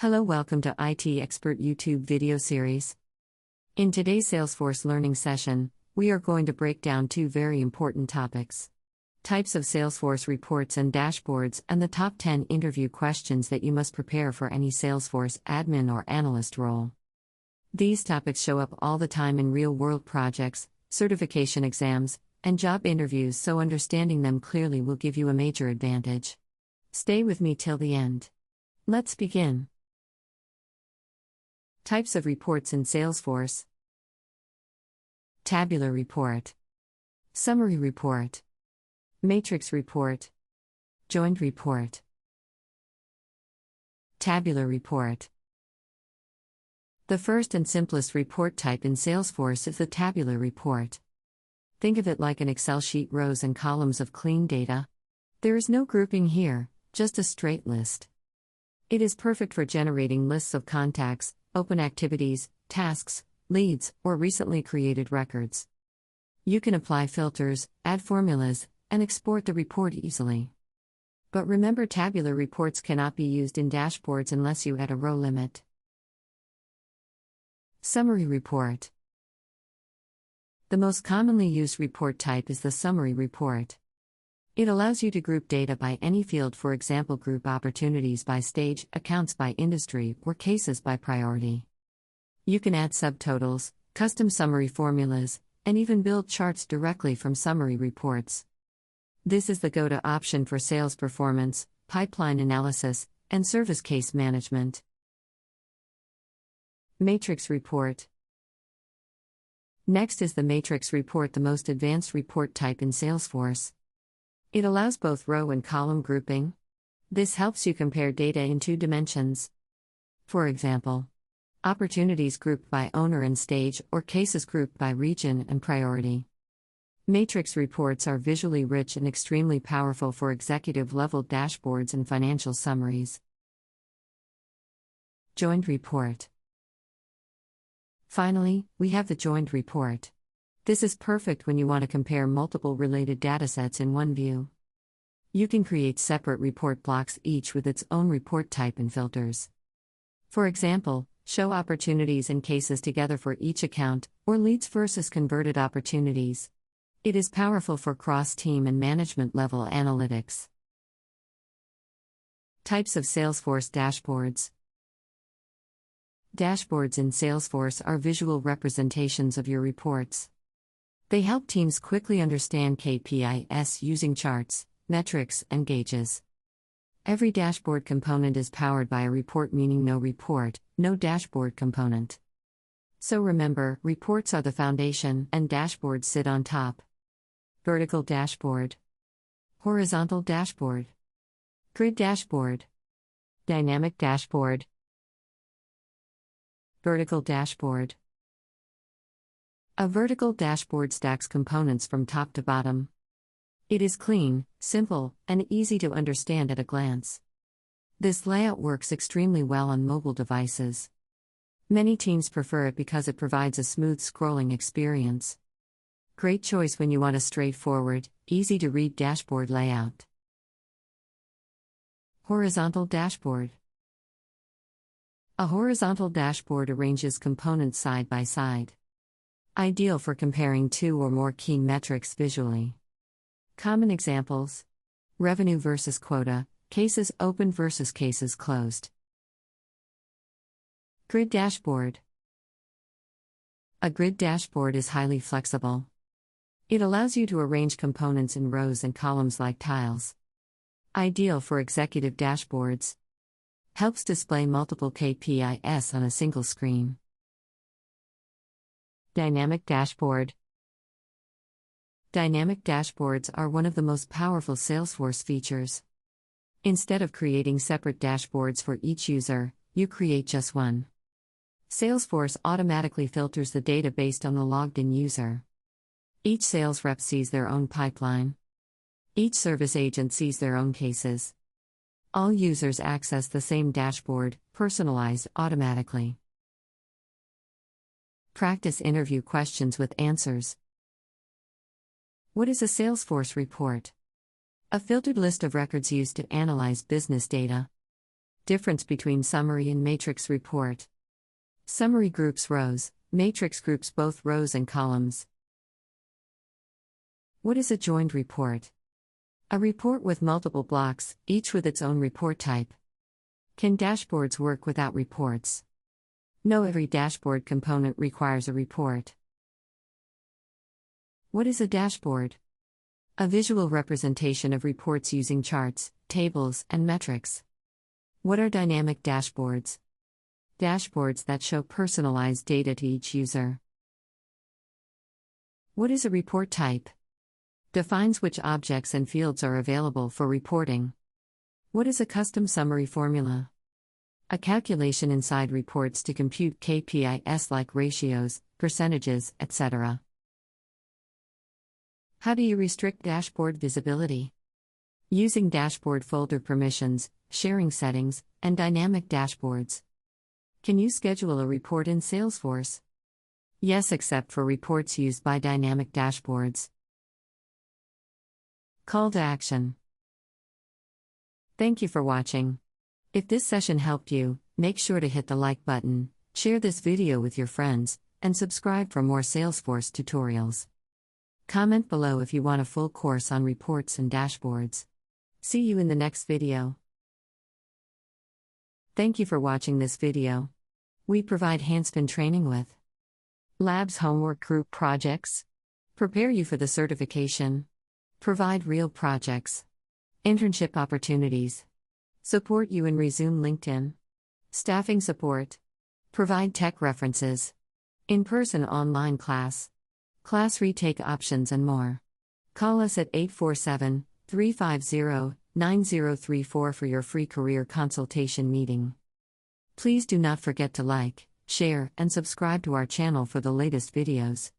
Hello, welcome to IT Expert YouTube video series. In today's Salesforce learning session, we are going to break down two very important topics: types of Salesforce reports and dashboards, and the top 10 interview questions that you must prepare for any Salesforce admin or analyst role. These topics show up all the time in real-world projects, certification exams, and job interviews, so understanding them clearly will give you a major advantage. Stay with me till the end. Let's begin. Types of reports in Salesforce: Tabular report, Summary report, Matrix report, Joined report. Tabular report. The first and simplest report type in Salesforce is the tabular report. Think of it like an Excel sheet, rows and columns of clean data. There is no grouping here, just a straight list. It is perfect for generating lists of contacts, open activities, tasks, leads, or recently created records. You can apply filters, add formulas, and export the report easily. But remember, tabular reports cannot be used in dashboards unless you add a row limit. Summary report. The most commonly used report type is the summary report. It allows you to group data by any field, for example, group opportunities by stage, accounts by industry, or cases by priority. You can add subtotals, custom summary formulas, and even build charts directly from summary reports. This is the go-to option for sales performance, pipeline analysis, and service case management. Matrix report. Next is the matrix report, the most advanced report type in Salesforce. It allows both row and column grouping. This helps you compare data in two dimensions. For example, opportunities grouped by owner and stage, or cases grouped by region and priority. Matrix reports are visually rich and extremely powerful for executive-level dashboards and financial summaries. Joined report. Finally, we have the joined report. This is perfect when you want to compare multiple related datasets in one view. You can create separate report blocks, each with its own report type and filters. For example, show opportunities and cases together for each account, or leads versus converted opportunities. It is powerful for cross-team and management-level analytics. Types of Salesforce dashboards. Dashboards in Salesforce are visual representations of your reports. They help teams quickly understand KPIs using charts, metrics, and gauges. Every dashboard component is powered by a report, meaning no report, no dashboard component. So remember, reports are the foundation, and dashboards sit on top. Vertical dashboard, horizontal dashboard, grid dashboard, dynamic dashboard. Vertical dashboard. A vertical dashboard stacks components from top to bottom. It is clean, simple, and easy to understand at a glance. This layout works extremely well on mobile devices. Many teams prefer it because it provides a smooth scrolling experience. Great choice when you want a straightforward, easy-to-read dashboard layout. Horizontal dashboard. A horizontal dashboard arranges components side by side. Ideal for comparing two or more key metrics visually. Common examples: revenue versus quota, cases opened versus cases closed. Grid dashboard. A grid dashboard is highly flexible. It allows you to arrange components in rows and columns like tiles. Ideal for executive dashboards. Helps display multiple KPIs on a single screen. Dynamic dashboard. Dynamic dashboards are one of the most powerful Salesforce features. Instead of creating separate dashboards for each user, you create just one. Salesforce automatically filters the data based on the logged-in user. Each sales rep sees their own pipeline. Each service agent sees their own cases. All users access the same dashboard, personalized automatically. Practice interview questions with answers. What is a Salesforce report? A filtered list of records used to analyze business data. Difference between summary and matrix report. Summary groups rows, matrix groups both rows and columns. What is a joined report? A report with multiple blocks, each with its own report type. Can dashboards work without reports? No, every dashboard component requires a report. What is a dashboard? A visual representation of reports using charts, tables, and metrics. What are dynamic dashboards? Dashboards that show personalized data to each user. What is a report type? Defines which objects and fields are available for reporting. What is a custom summary formula? A calculation inside reports to compute KPIs like ratios, percentages, etc. How do you restrict dashboard visibility? Using dashboard folder permissions, sharing settings, and dynamic dashboards. Can you schedule a report in Salesforce? Yes, except for reports used by dynamic dashboards. Call to action. Thank you for watching. If this session helped you, make sure to hit the like button, share this video with your friends, and subscribe for more Salesforce tutorials. Comment below if you want a full course on reports and dashboards. See you in the next video. Thank you for watching this video. We provide hands-on training with labs, homework, group projects. Prepare you for the certification. Provide real projects. Internship opportunities. Support you in Resume LinkedIn. Staffing support. Provide tech references. In-person online class. Class retake options and more. Call us at 847-350-9034 for your free career consultation meeting. Please do not forget to like, share, and subscribe to our channel for the latest videos.